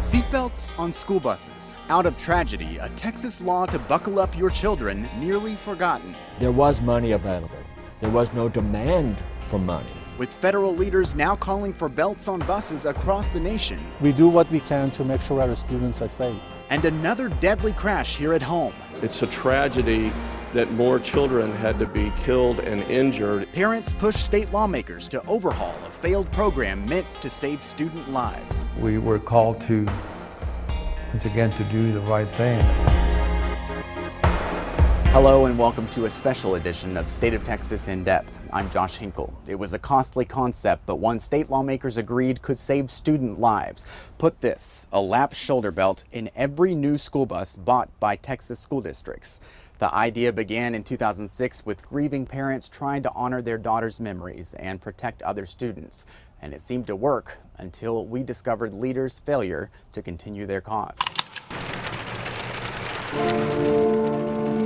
Seatbelts on school buses. Out of tragedy, a Texas law to buckle up your children nearly forgotten. There was money available. There was no demand for money. With federal leaders now calling for belts on buses across the nation. We do what we can to make sure our students are safe. And another deadly crash here at home. It's a tragedy that more children had to be killed and injured. Parents push state lawmakers to overhaul a failed program meant to save student lives. We were called to, once again, to do the right thing. Hello and welcome to a special edition of State of Texas In Depth. I'm Josh Hinkle. It was a costly concept, but one state lawmakers agreed could save student lives. Put this, a lap shoulder belt in every new school bus bought by Texas school districts. The idea began in 2006 with grieving parents trying to honor their daughters' memories and protect other students. And it seemed to work until we discovered leaders' failure to continue their cause.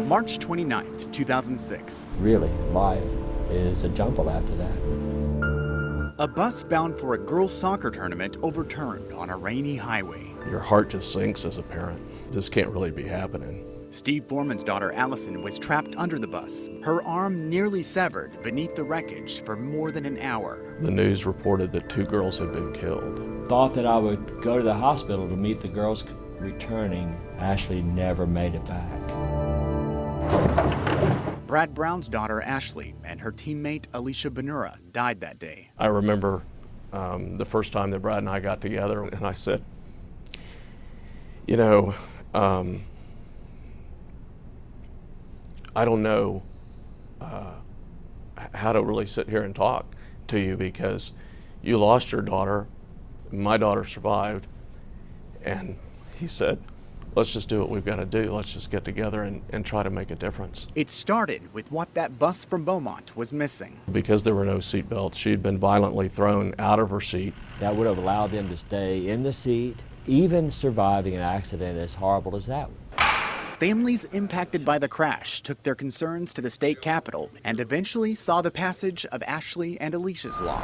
March 29th, 2006. Really, life is a jumble after that. A bus bound for a girls' soccer tournament overturned on a rainy highway. Your heart just sinks as a parent. This can't really be happening. Steve Foreman's daughter Allison was trapped under the bus, her arm nearly severed beneath the wreckage for more than an hour. The news reported that 2 girls had been killed. Thought that I would go to the hospital to meet the girls returning. Ashley never made it back. Brad Brown's daughter Ashley and her teammate Alicia Benura died that day. I remember the first time that Brad and I got together, and I said, you know, I don't know how to really sit here and talk to you because you lost your daughter, my daughter survived, and he said, let's just do what we've got to do. Let's just get together and try to make a difference. It started with what that bus from Beaumont was missing. Because there were no seat belts, she'd been violently thrown out of her seat. That would have allowed them to stay in the seat, even surviving an accident as horrible as that one. Families impacted by the crash took their concerns to the state capitol and eventually saw the passage of Ashley and Alicia's law.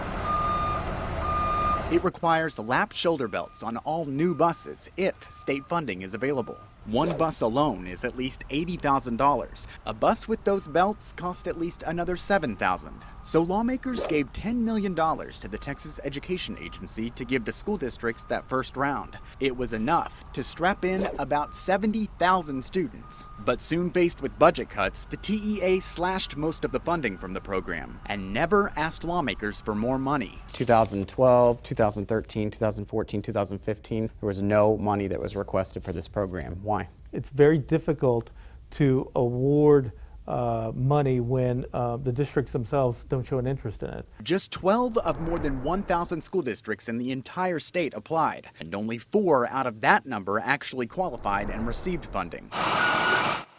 It requires lap shoulder belts on all new buses if state funding is available. One bus alone is at least $80,000. A bus with those belts cost at least another $7,000. So lawmakers gave $10 million to the Texas Education Agency to give to school districts that first round. It was enough to strap in about 70,000 students. But soon faced with budget cuts, the TEA slashed most of the funding from the program and never asked lawmakers for more money. 2012, 2013, 2014, 2015, there was no money that was requested for this program. Why? It's very difficult to award money when the districts themselves don't show an interest in it. Just 12 of more than 1,000 school districts in the entire state applied, and only 4 out of that number actually qualified and received funding.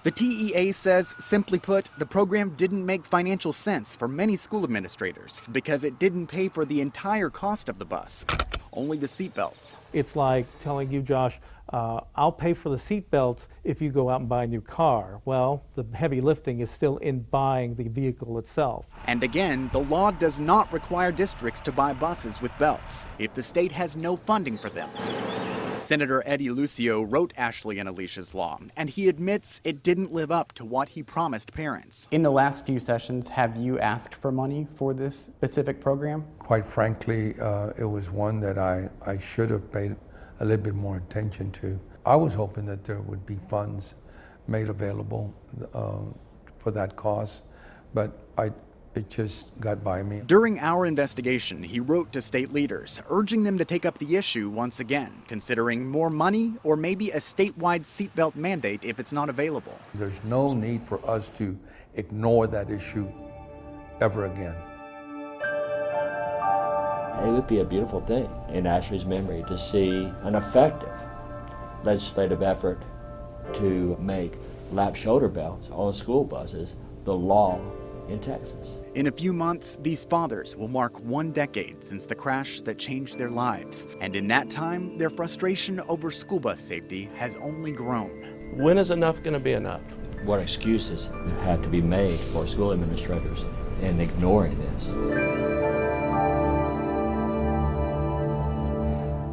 The TEA says, simply put, the program didn't make financial sense for many school administrators because it didn't pay for the entire cost of the bus, only the seatbelts. It's like telling you, Josh, I'll pay for the seatbelts if you go out and buy a new car. Well, the heavy lifting is still in buying the vehicle itself. And again, the law does not require districts to buy buses with belts if the state has no funding for them. Senator Eddie Lucio wrote Ashley and Alicia's law, and he admits it didn't live up to what he promised parents. In the last few sessions, have you asked for money for this specific program? Quite frankly, it was one that I should have paid a little bit more attention to. I was hoping that there would be funds made available for that cause, but it just got by me. During our investigation, he wrote to state leaders, urging them to take up the issue once again, considering more money or maybe a statewide seatbelt mandate if it's not available. There's no need for us to ignore that issue ever again. It would be a beautiful thing in Ashley's memory to see an effective legislative effort to make lap shoulder belts on school buses the law in Texas. In a few months, these fathers will mark 1 decade since the crash that changed their lives. And in that time, their frustration over school bus safety has only grown. When is enough going to be enough? What excuses have to be made for school administrators in ignoring this?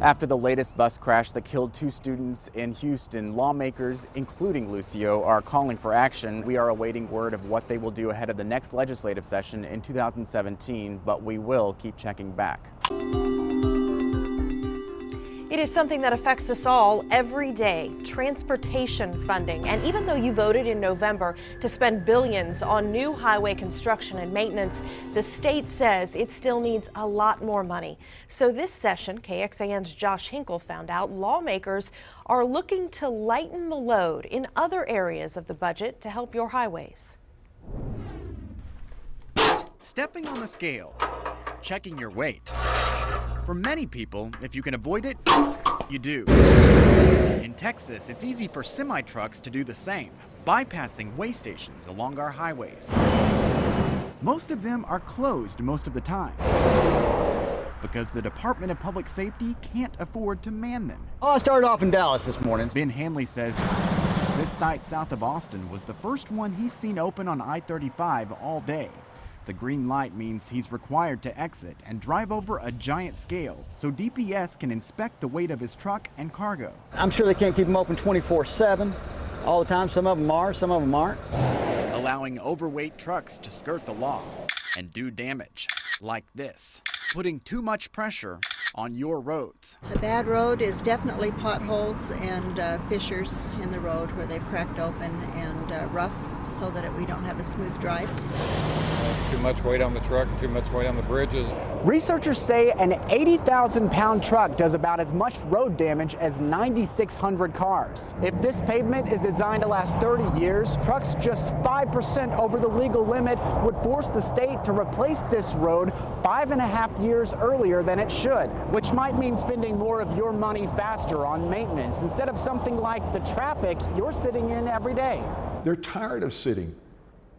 After the latest bus crash that killed 2 students in Houston, lawmakers, including Lucio, are calling for action. We are awaiting word of what they will do ahead of the next legislative session in 2017, but we will keep checking back. It is something that affects us all every day, transportation funding. And even though you voted in November to spend billions on new highway construction and maintenance, the state says it still needs a lot more money. So this session, KXAN's Josh Hinkle found out lawmakers are looking to lighten the load in other areas of the budget to help your highways. Stepping on the scale, checking your weight. For many people, if you can avoid it, you do. In Texas, it's easy for semi-trucks to do the same, bypassing weigh stations along our highways. Most of them are closed most of the time because the Department of Public Safety can't afford to man them. Oh, I started off in Dallas this morning. Ben Hanley says this site south of Austin was the first one he's seen open on I-35 all day. The green light means he's required to exit and drive over a giant scale so DPS can inspect the weight of his truck and cargo. I'm sure they can't keep them open 24/7 all the time. Some of them are, some of them aren't. Allowing overweight trucks to skirt the law and do damage like this, putting too much pressure on your roads. The bad road is definitely potholes and fissures in the road where they've cracked open and rough so that we don't have a smooth drive. Too much weight on the truck, too much weight on the bridges. Researchers say an 80,000-pound truck does about as much road damage as 9,600 cars. If this pavement is designed to last 30 years, trucks just 5% over the legal limit would force the state to replace this road 5.5 years earlier than it should, which might mean spending more of your money faster on maintenance instead of something like the traffic you're sitting in every day. They're tired of sitting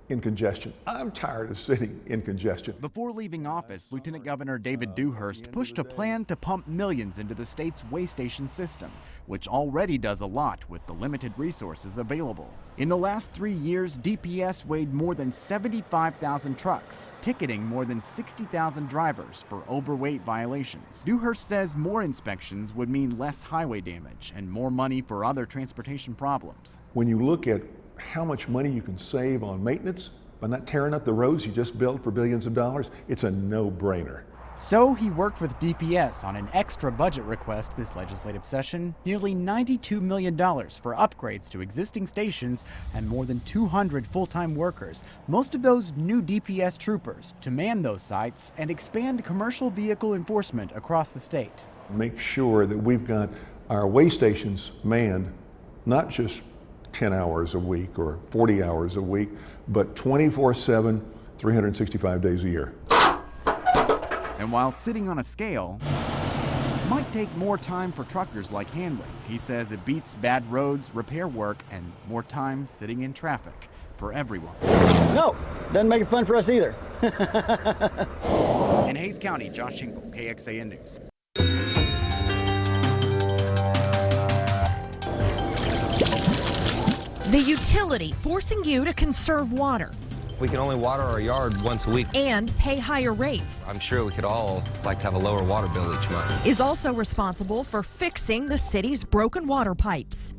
in congestion. I'm tired of sitting in congestion. Before leaving office, Lieutenant Governor David Dewhurst pushed a plan to pump millions into the state's weigh station system, which already does a lot with the limited resources available. In the last 3 years, DPS weighed more than 75,000 trucks, ticketing more than 60,000 drivers for overweight violations. Dewhurst says more inspections would mean less highway damage and more money for other transportation problems. When you look at how much money you can save on maintenance by not tearing up the roads you just built for billions of dollars, it's a no-brainer. So he worked with DPS on an extra budget request this legislative session, nearly $92 million for upgrades to existing stations and more than 200 full-time workers, most of those new DPS troopers, to man those sites and expand commercial vehicle enforcement across the state. Make sure that we've got our weigh stations manned, not just 10 hours a week or 40 hours a week, but 24/7, 365 days a year. And while sitting on a scale might take more time for truckers like Hanley, he says it beats bad roads, repair work, and more time sitting in traffic for everyone. No, doesn't make it fun for us either. In Hays County, Josh Hinkle, KXAN News. The utility forcing you to conserve water. We can only water our yard once a week. And pay higher rates. I'm sure we could all like to have a lower water bill each month. Is also responsible for fixing the city's broken water pipes.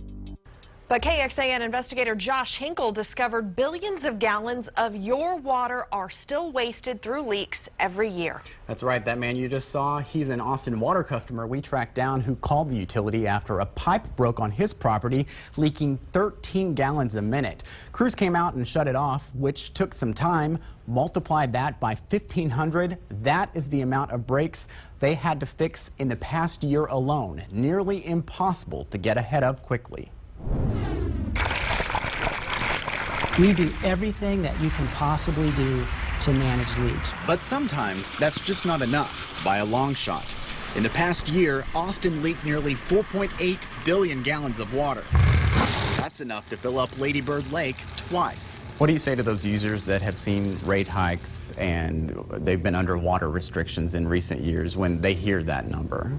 But KXAN investigator Josh Hinkle discovered billions of gallons of your water are still wasted through leaks every year. That's right, that man you just saw, he's an Austin water customer we tracked down who called the utility after a pipe broke on his property, leaking 13 gallons a minute. Crews came out and shut it off, which took some time. Multiply that by 1,500, that is the amount of breaks they had to fix in the past year alone. Nearly impossible to get ahead of quickly. We do everything that you can possibly do to manage leaks. But sometimes that's just not enough, by a long shot. In the past year, Austin leaked nearly 4.8 billion gallons of water. That's enough to fill up Lady Bird Lake twice. What do you say to those users that have seen rate hikes and they've been under water restrictions in recent years when they hear that number?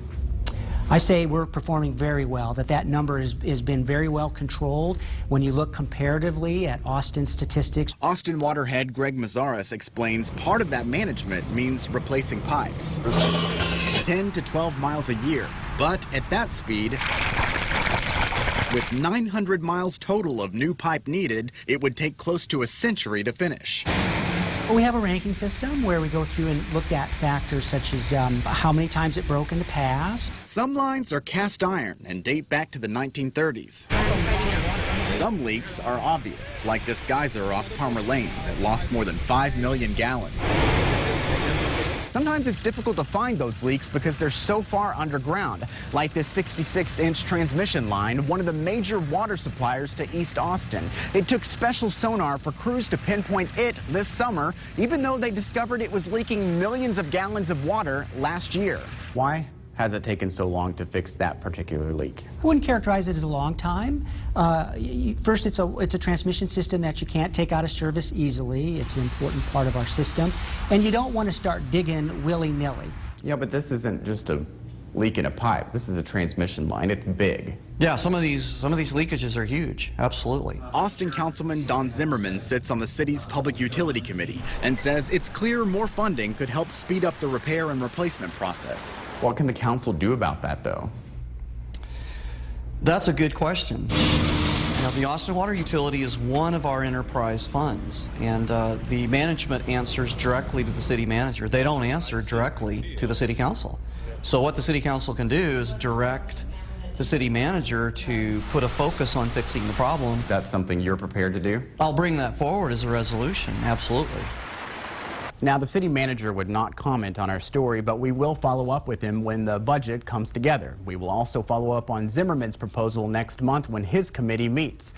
I say we're performing very well, that number has been very well controlled. When you look comparatively at Austin statistics. Austin Waterhead Greg Mazzaris explains part of that management means replacing pipes. 10 to 12 miles a year, but at that speed, with 900 miles total of new pipe needed, it would take close to a century to finish. We have a ranking system where we go through and look at factors such as how many times it broke in the past. Some lines are cast iron and date back to the 1930s. Some leaks are obvious, like this geyser off Palmer Lane that lost more than 5 million gallons. Sometimes it's difficult to find those leaks because they're so far underground, like this 66-inch transmission line, one of the major water suppliers to East Austin. It took special sonar for crews to pinpoint it this summer, even though they discovered it was leaking millions of gallons of water last year. Why has it taken so long to fix that particular leak? I wouldn't characterize it as a long time. First, it's a transmission system that you can't take out of service easily. It's an important part of our system. And you don't want to start digging willy-nilly. Yeah, but this isn't just a leak in a pipe. This is a transmission line. It's big. Yeah, some of these leakages are huge, absolutely. Austin Councilman Don Zimmerman sits on the city's Public Utility Committee and says it's clear more funding could help speed up the repair and replacement process. What can the council do about that, though? That's a good question. Now, the Austin Water Utility is one of our enterprise funds, and the management answers directly to the city manager. They don't answer directly to the city council. So what the city council can do is direct the city manager to put a focus on fixing the problem. That's something you're prepared to do? I'll bring that forward as a resolution, absolutely. Now, the city manager would not comment on our story, but we will follow up with him when the budget comes together. We will also follow up on Zimmerman's proposal next month when his committee meets.